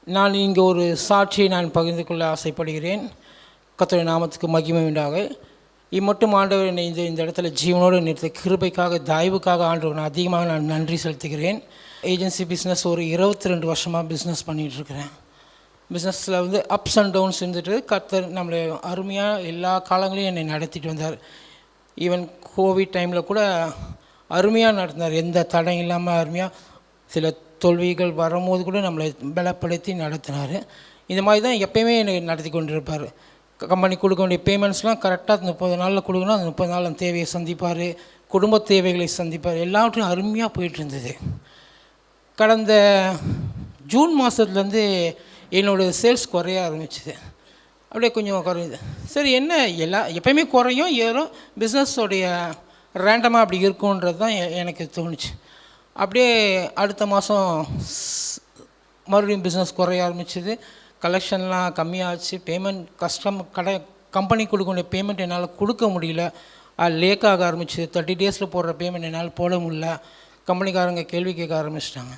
நான் இங்கே ஒரு சாட்சியை நான் பகிர்ந்து கொள்ள ஆசைப்படுகிறேன். கர்த்தருடைய நாமத்துக்கு மகிமை உண்டாக. இம்மட்டும் ஆண்டவர் என்னை இந்த இடத்துல ஜீவனோடு நிறுத்த கிருபைக்காக தயவுக்காக ஆண்டவர் நான் அதிகமாக நன்றி செலுத்துகிறேன். ஏஜென்சி பிஸ்னஸ் ஒரு 22 வருஷமாக பிஸ்னஸ் பண்ணிகிட்ருக்கிறேன். பிஸ்னஸில் வந்து அப்ஸ் அண்ட் டவுன்ஸ் இருந்துட்டு கர்த்தர் நம்மளை அருமையாக எல்லா காலங்களையும் என்னை நடத்திட்டு வந்தார். ஈவன் கோவிட் டைமில் கூட அருமையாக நடத்தினார். எந்த தடையும் இல்லாமல் அருமையாக சில தோல்விகள் வரும்போது கூட நம்மளை பலப்படுத்தி நடத்தினார். இந்த மாதிரி தான் எப்போயுமே என்னை நடத்தி கொண்டு இருப்பார். கம்பெனி கொடுக்க வேண்டிய பேமெண்ட்ஸ்லாம் கரெக்டாக 30 நாளில் கொடுக்கணும். அந்த 30 நாள் அந்த தேவையை சந்திப்பார், குடும்ப தேவைகளை சந்திப்பார். எல்லாவற்றையும் அருமையாக போயிட்டு இருந்தது. கடந்த ஜூன் மாதத்துலேருந்து என்னோடய சேல்ஸ் குறைய ஆரம்பிச்சிது. அப்படியே கொஞ்சம் குறையுது. சரி, என்ன எப்போயுமே குறையும் ஏறும், பிஸ்னஸோடைய ரேண்டமாக அப்படி இருக்குன்றது தான் எனக்கு தோணுச்சு. அப்படியே அடுத்த மாதம் மறுபடியும் பிஸ்னஸ் குறைய ஆரம்பிச்சிது. கலெக்ஷன்லாம் கம்மியாச்சு. பேமெண்ட் கம்பெனி கொடுக்க வேண்டிய பேமெண்ட் என்னால் கொடுக்க முடியல. லேக் ஆக ஆரம்பிச்சிது. 30 டேஸில் போடுற பேமெண்ட் என்னால் போட முடியல. கம்பெனிக்காரங்க கேள்வி கேட்க ஆரம்பிச்சிட்டாங்க.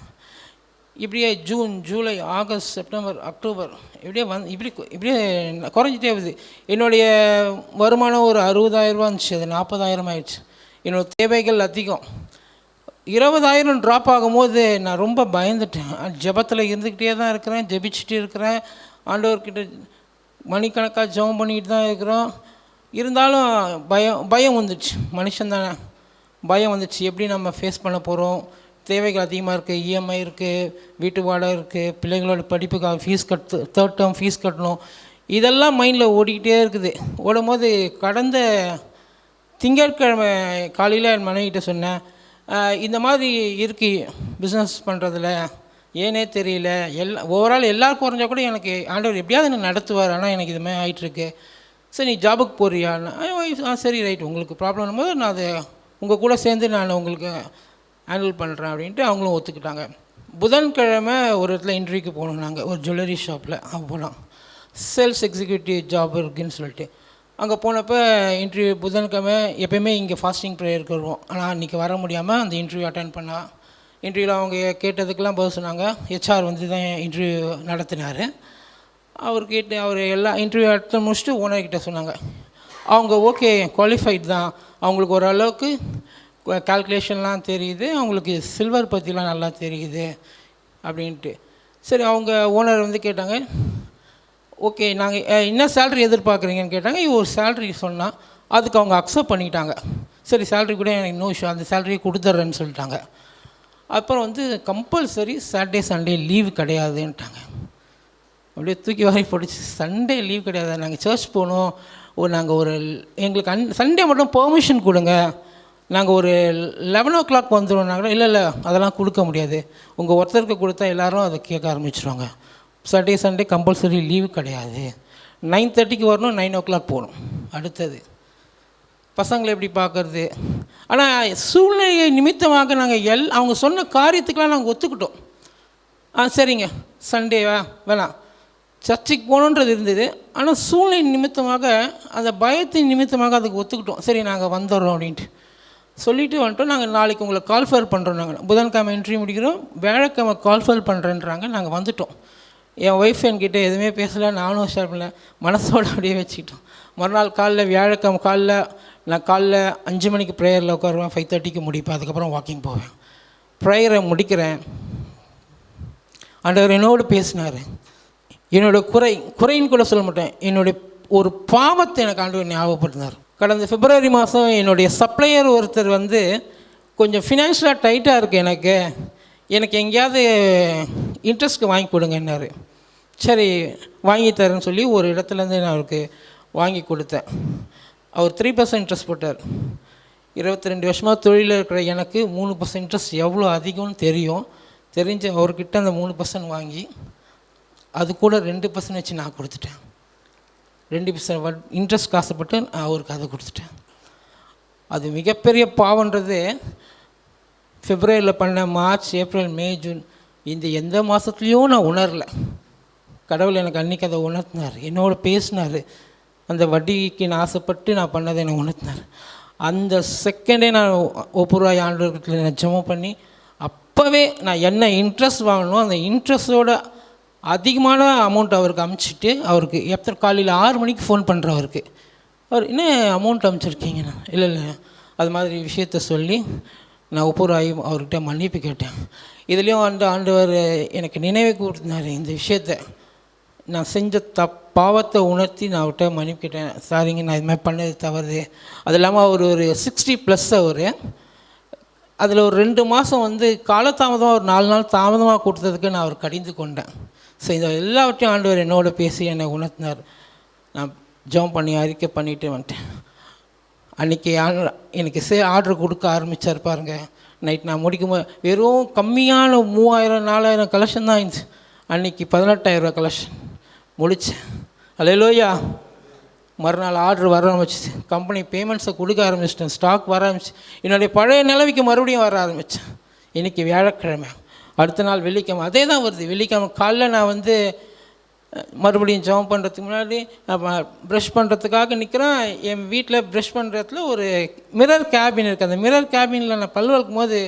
இப்படியே June, July, August, September, October இப்படியே குறைஞ்சிட்டே வருது. என்னுடைய வருமானம் ஒரு 60,000 இருந்துச்சு, அது 40,000 ஆயிடுச்சு. என்னோடய தேவைகள் அதிகம். 20,000 ட்ராப் ஆகும்போது நான் ரொம்ப பயந்துட்டேன். ஜெபத்தில் இருந்துக்கிட்டே தான் இருக்கிறேன், ஜெபிச்சுட்டு இருக்கிறேன், ஆண்டவர்கிட்ட மணிக்கணக்காக ஜெபம் பண்ணிக்கிட்டு தான் இருக்கிறோம். இருந்தாலும் பயம் வந்துடுச்சு. மனுஷன் தானே, பயம் வந்துடுச்சு. எப்படி நம்ம ஃபேஸ் பண்ண போகிறோம்? தேவைகள் அதிகமாக இருக்குது, இஎம்ஐ இருக்குது, வீட்டு வாடகை இருக்குது, பிள்ளைங்களோட படிப்புக்காக ஃபீஸ் தேர்ட் டேர்ம் ஃபீஸ் கட்டணும். இதெல்லாம் மைண்டில் ஓடிக்கிட்டே இருக்குது. ஓடும்போது கடந்த திங்கட்கிழமை காலையில் என் மனைவிட்ட சொன்னேன், இந்த மாதிரி இருக்கு பிஸ்னஸ் பண்ணுறதுல, ஏனே தெரியல. ஓவரால் எல்லோரும் குறைஞ்சா கூட எனக்கு ஆண்டவர் எப்படியாவது என்ன நடத்துவார். ஆனால் எனக்கு இதுமாதிரி ஆகிட்டுருக்கு. சரி, நீ ஜாபுக்கு போறியான்னு. சரி, ரைட், உங்களுக்கு ப்ராப்ளம் போது நான் அதை உங்கள் கூட சேர்ந்து நான் உங்களுக்கு ஹேண்டில் பண்ணுறேன் அப்படின்ட்டு அவங்களும் ஒத்துக்கிட்டாங்க. புதன்கிழமை ஒரு இடத்துல இன்டர்வியூக்கு போனோம். நாங்கள் ஒரு ஜுவல்லரி ஷாப்பில் போனோம். சேல்ஸ் எக்ஸிக்யூட்டிவ் ஜாப் இருக்குதுன்னு சொல்லிட்டு அங்கே போனப்போ இன்டர்வியூ புதன்கிழமை எப்போயுமே இங்கே ஃபாஸ்டிங் ப்ரேயருக்கு வருவோம். ஆனால் அன்றைக்கி வர முடியாமல் அந்த இன்டர்வியூ அட்டன் பண்ணால் இன்டர்வியூவில் அவங்க கேட்டதுக்கெல்லாம் பதில் சொன்னாங்க. ஹெச்ஆர் வந்து தான் இன்டர்வியூ நடத்தினார். அவர் எல்லா இன்டர்வியூ அட்டன் முடிச்சுட்டு ஓனர்கிட்ட சொன்னாங்க. அவங்க ஓகே, குவாலிஃபைட் தான், அவங்களுக்கு ஓரளவுக்கு கால்குலேஷன்லாம் தெரியுது, அவங்களுக்கு சில்வர் பற்றிலாம் நல்லா தெரியுது அப்படின்ட்டு. சரி, அவங்க ஓனர் வந்து கேட்டாங்க, ஓகே நாங்கள் என்ன சேல்ரி எதிர்பார்க்குறீங்கன்னு கேட்டாங்க. ஒரு சேல்ரி சொன்னால் அதுக்கு அவங்க அக்செப்ட் பண்ணிட்டாங்க. சரி, சேல்ரி கூட எனக்கு நோ இஷ்யூ, அந்த சேல்ரியை கொடுத்துட்றேன்னு சொல்லிட்டாங்க. அப்புறம் வந்து கம்பல்சரி சாட்டர்டே சண்டே லீவு கிடையாதுன்ட்டாங்க. அப்படியே தூக்கி வாரி போட்டுச்சு. சண்டே லீவ் கிடையாது, நாங்கள் சர்ச் போகணும், எங்களுக்கு சண்டே மட்டும் பெர்மிஷன் கொடுங்க, நாங்கள் ஒரு 11 o'clock வந்துடுவோம்னாங்களா. இல்லை அதெல்லாம் கொடுக்க முடியாது, உங்கள் ஒருத்தருக்கு கொடுத்தா எல்லோரும் அதை கேட்க ஆரம்பிச்சிடுவாங்க. சாட்டர்டே சண்டே கம்பல்சரி லீவு கிடையாது, 9:30 வரணும், 9 o'clock போகணும். அடுத்தது பசங்களை எப்படி பார்க்குறது? ஆனால் சூழ்நிலையை நிமித்தமாக நாங்கள் அவங்க சொன்ன காரியத்துக்கெலாம் நாங்கள் ஒத்துக்கிட்டோம். சரிங்க, சண்டேவா வேணாம், சர்ச்சுக்கு போகணுன்றது இருந்தது. ஆனால் சூழ்நிலை நிமித்தமாக, அந்த பயத்தின் நிமித்தமாக அதுக்கு ஒத்துக்கிட்டோம். சரி, நாங்கள் வந்துடுறோம் அப்படின்ட்டு சொல்லிவிட்டு வந்துட்டோம். நாங்கள் நாளைக்கு உங்களை கால்ஃபர் பண்ணுறோம். நாங்கள் புதன்கிழமை இன்டர்வியூ முடிக்கிறோம், வியாழக்கிழமை கால்ஃபர் பண்ணுறேன்றாங்க. நாங்கள் வந்துவிட்டோம். என் ஒய்ஃப் என்கிட்ட எதுவுமே பேசலை, நானும் ஷேர் பண்ணல, மனசோடு அப்படியே வச்சுக்கிட்டோம். மறுநாள் வியாழக்கிழமை நான் காலைல 5 மணிக்கு ப்ரேயரில் உட்காருவேன், 5:30 முடிப்பேன். அதுக்கப்புறம் வாக்கிங் போவேன். ப்ரேயரை முடிக்கிறேன். ஆண்டவர் என்னோடு பேசினார். என்னோடய குறைன்னு கூட சொல்ல மாட்டேன், என்னுடைய ஒரு பாவத்தை எனக்கு ஆண்டவர் ஞாபகப்படுத்தினார். கடந்த பிப்ரவரி மாதம் என்னுடைய சப்ளையர் ஒருத்தர் வந்து கொஞ்சம் ஃபினான்ஷியலாக டைட்டாக இருக்குது, எனக்கு எங்கேயாவது இன்ட்ரெஸ்ட்க்கு வாங்கி கொடுங்கன்னாரு. சரி, வாங்கி தரேன்னு சொல்லி ஒரு இடத்துலேருந்து நான் அவருக்கு வாங்கி கொடுத்தேன். அவர் 3% இன்ட்ரெஸ்ட் போட்டார். 22 வருஷமாக தொழிலில் இருக்கிற எனக்கு 3% இன்ட்ரெஸ்ட் எவ்வளோ அதிகம்னு தெரிஞ்சு அவர்கிட்ட அந்த 3% வாங்கி அது கூட 2% வச்சு நான் கொடுத்துட்டேன். 2% இன்ட்ரெஸ்ட் காசுப்பட்டு அவருக்கு அதை கொடுத்துட்டேன். அது மிகப்பெரிய பாவன்றது பிப்ரவரியில் பண்ண. மார்ச், ஏப்ரல், மே, ஜூன் இந்த எந்த மாதத்துலேயும் நான் உணரலை. கடவுள் எனக்கு அன்றைக்கி அதை உணர்த்தினார், என்னோட பேசினார். அந்த வட்டிக்கு நான் ஆசைப்பட்டு நான் பண்ணதை என்னை உணர்த்தினார். அந்த செகண்டே நான் ஒப்புரவாய் ஆண்டவர்கிட்ட நான் ஜெபம் பண்ணி அப்போவே நான் என்ன இன்ட்ரெஸ்ட் வாங்கணும் அந்த இன்ட்ரெஸ்ட்டோட அதிகமான அமௌண்ட் அவருக்கு அமுச்சிட்டு, அவருக்கு எத்தனை காலையில் 6 மணிக்கு ஃபோன் பண்ணுறவருக்கு, அவர் என்ன அமௌண்ட் அமுச்சிருக்கீங்கண்ணா? இல்லை இல்லை, அது மாதிரி விஷயத்த சொல்லி நான் ஒப்புராகி அவர்கிட்ட மன்னிப்பு கேட்டேன். இதுலேயும் ஆண்டவர் எனக்கு நினைவு கூட்டினார். இந்த விஷயத்த நான் செஞ்ச பாவத்தை உணர்த்தி நான் அவர்கிட்ட மன்னிப்பு கேட்டேன். சாரிங்க, நான் இது மாதிரி பண்ணது தவறு. அது இல்லாமல் அவர் ஒரு 60+ அவர். அதில் ஒரு 2 மாதம் வந்து காலதாமதமாக ஒரு 4 நாள் தாமதமாக கொடுத்ததுக்கு நான் அவர் கடிந்து கொண்டேன். ஸோ இந்த எல்லாவற்றையும் ஆண்டவர் என்னோட பேசி என்னை உணர்த்தினார். நான் ஜெபம் பண்ணி அறிக்கை பண்ணிட்டு வந்துட்டேன். அன்றைக்கி எனக்கு ஆர்டர் கொடுக்க ஆரம்பித்தார் பாருங்க. நைட் நான் முடிக்கும்போது வெறும் கம்மியான 3000-4000 கலெக்ஷன் தான் இருந்துச்சு. அன்றைக்கி 18,000 கலெக்ஷன் முடித்தேன். அல்லேலூயா. மறுநாள் ஆர்டர் வர ஆரம்பிச்சிச்சு. கம்பெனி பேமெண்ட்ஸை கொடுக்க ஆரம்பிச்சிட்டேன். ஸ்டாக் வர ஆரம்பிச்சு. என்னுடைய பழைய நிலவைக்கு மறுபடியும் வர ஆரம்பித்தேன். இன்றைக்கி வியாழக்கிழமை, அடுத்த நாள் வெள்ளிக்கிழமை அதே தான் வருது. வெள்ளிக்கிழமை காலைல நான் வந்து மறுபடியும் ஜெபம் பண்ணுறதுக்கு முன்னாடி ப்ரஷ் பண்ணுறதுக்காக நிற்கிறேன். என் வீட்டில் ப்ரஷ் பண்ணுறதுல ஒரு மிரர் கேபின் இருக்குது. அந்த மிரர் கேபினில் நான் பல் வளர்க்கும் போது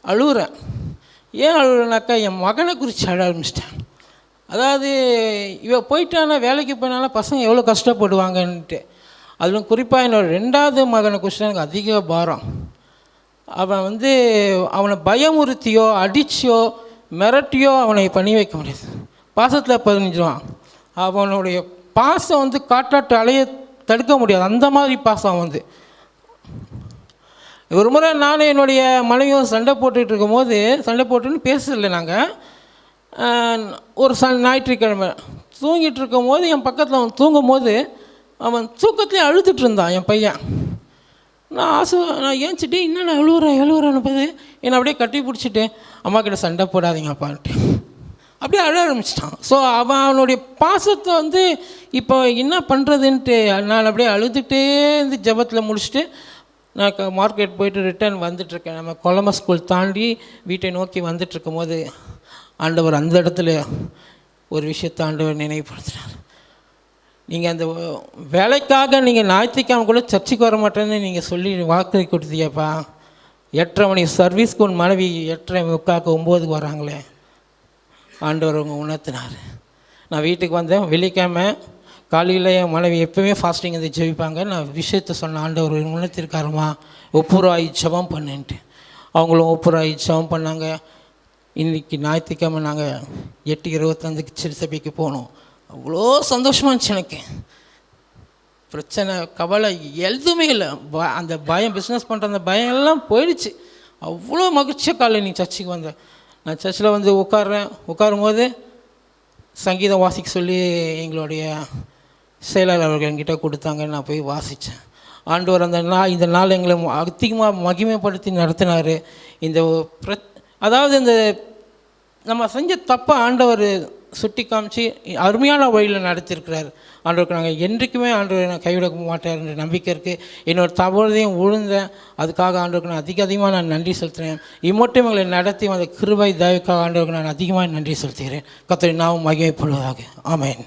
அழுகுறேன். ஏன் அழுகுறேனாக்கா, என் மகனை குறித்து அழ ஆரம்பிச்சிட்டேன். அதாவது போயிட்டானா, வேலைக்கு போயினாலும் பசங்க எவ்வளோ கஷ்டப்படுவாங்கன்ட்டு. அதிலும் குறிப்பாக என்னோடய 2வது மகனை குறித்து எனக்கு அதிக பாரம். அவன் வந்து அவனை பயமுறுத்தியோ அடிச்சியோ மிரட்டியோ அவனை பண்ணி வைக்க முடியாது. பாசத்தில் பதிஞ்சிடுவான். அவனுடைய பாசம் வந்து காட்டாட்டு அலைய தடுக்க முடியாது. அந்த மாதிரி பாசம் வந்து ஒரு முறை நானும் என்னுடைய மனைவியும் சண்டை போட்டுக்கிட்டு இருக்கும்போது, சண்டை போட்டுன்னு பேசலை நாங்கள். ஒரு ஞாயிற்றுக்கிழமை தூங்கிட்டு இருக்கும் போது என் பக்கத்தில் அவன் தூங்கும் போது அவன் தூக்கத்துலேயே அழுதுட்டு இருந்தான் என் பையன். நான் ஏஞ்சிட்டு என்ன நான் எழுவுறேன்னு பார்த்து என்னை அப்படியே கட்டி பிடிச்சிட்டு, அம்மா கிட்ட சண்டை போடாதீங்கப்பான்ட்டு அப்படியே அழ ஆரம்பிச்சிட்டான். ஸோ அவனுடைய பாசத்தை வந்து இப்போ என்ன பண்ணுறதுன்ட்டு நான் அப்படியே அழுதுகிட்டே இருந்து ஜெபத்தில் முடிச்சுட்டு நான் மார்க்கெட் போயிட்டு ரிட்டர்ன் வந்துட்டுருக்கேன். நம்ம கொலம ஸ்கூல் தாண்டி வீட்டை நோக்கி வந்துட்டுருக்கும் போது ஆண்டவர் அந்த இடத்துல ஒரு விஷயத்தை ஆண்டவர் நினைவுபடுத்தினார். நீங்கள் அந்த வேலைக்காக நீங்கள் ஞாயிற்றுக்கிழமை கூட சர்ச்சுக்கு வர மாட்டேன்னு நீங்கள் சொல்லி வாக்கு கொடுத்தீங்கப்பா. 8:30 மணி சர்வீஸ்க்கு உன் மனைவி 8:45 9க்கு வராங்களே, ஆண்டவர் அவங்க உணர்த்தினார். நான் வீட்டுக்கு வந்தேன். வெள்ளிக்கிழமை காலையில் என் மனைவி எப்போவுமே ஃபாஸ்டிங் வந்து ஜெபிப்பாங்க. நான் விஷயத்தை சொன்ன ஆண்டவர் உணர்த்திருக்காருமா, ஒப்புராகி ஜெபம் பண்ணுன்ட்டு. அவங்களும் ஒப்புராகி ஜெபம் பண்ணாங்க. இன்றைக்கி ஞாயிற்றுக்கிழமை நாங்கள் 8:25க்கு சிறுசபைக்கு போனோம். அவ்வளோ சந்தோஷமாக இருந்துச்சு எனக்கு. பிரச்சனை கவலை எதுவுமே இல்லை. அந்த பயம், பிஸ்னஸ் பண்ணுற அந்த பயம் எல்லாம் போயிடுச்சு. அவ்வளோ மகிழ்ச்சியாக காலையில் நீ சர்ச்சுக்கு வந்தேன். நான் சர்ச்சில் வந்து உட்காரும்போது சங்கீதம் வாசிக்க சொல்லி எங்களுடைய செயலாளர் அவர்கள் என்கிட்ட கொடுத்தாங்க. நான் போய் வாசித்தேன். ஆண்டவர் இந்த நாள் எங்களை அதிகமாக மகிமைப்படுத்தி நடத்தினார். அதாவது இந்த நம்ம செஞ்ச தப்பை ஆண்டவர் சுட்டி காமிச்சு அருமையான வழியில் நடத்தியிருக்கிறார். ஆண்டவருக்கு நாங்கள் என்றைக்குமே ஆண்டவர் நான் கைவிட மாட்டார் என்ற நம்பிக்கை இருக்குது. என்னோட தவறுதையும் விழுந்தேன். அதுக்காக ஆண்டவருக்கு நான் அதிகமாக நான் நன்றி செலுத்துகிறேன். இம்மட்டும் எங்களை நடத்தி அந்த கிருபை தயவுக்காக ஆண்டவருக்கு நான் அதிகமாக நன்றி செலுத்துகிறேன். கர்த்தரின் நாமம் மகிமைப்படுவதாக. ஆமென்.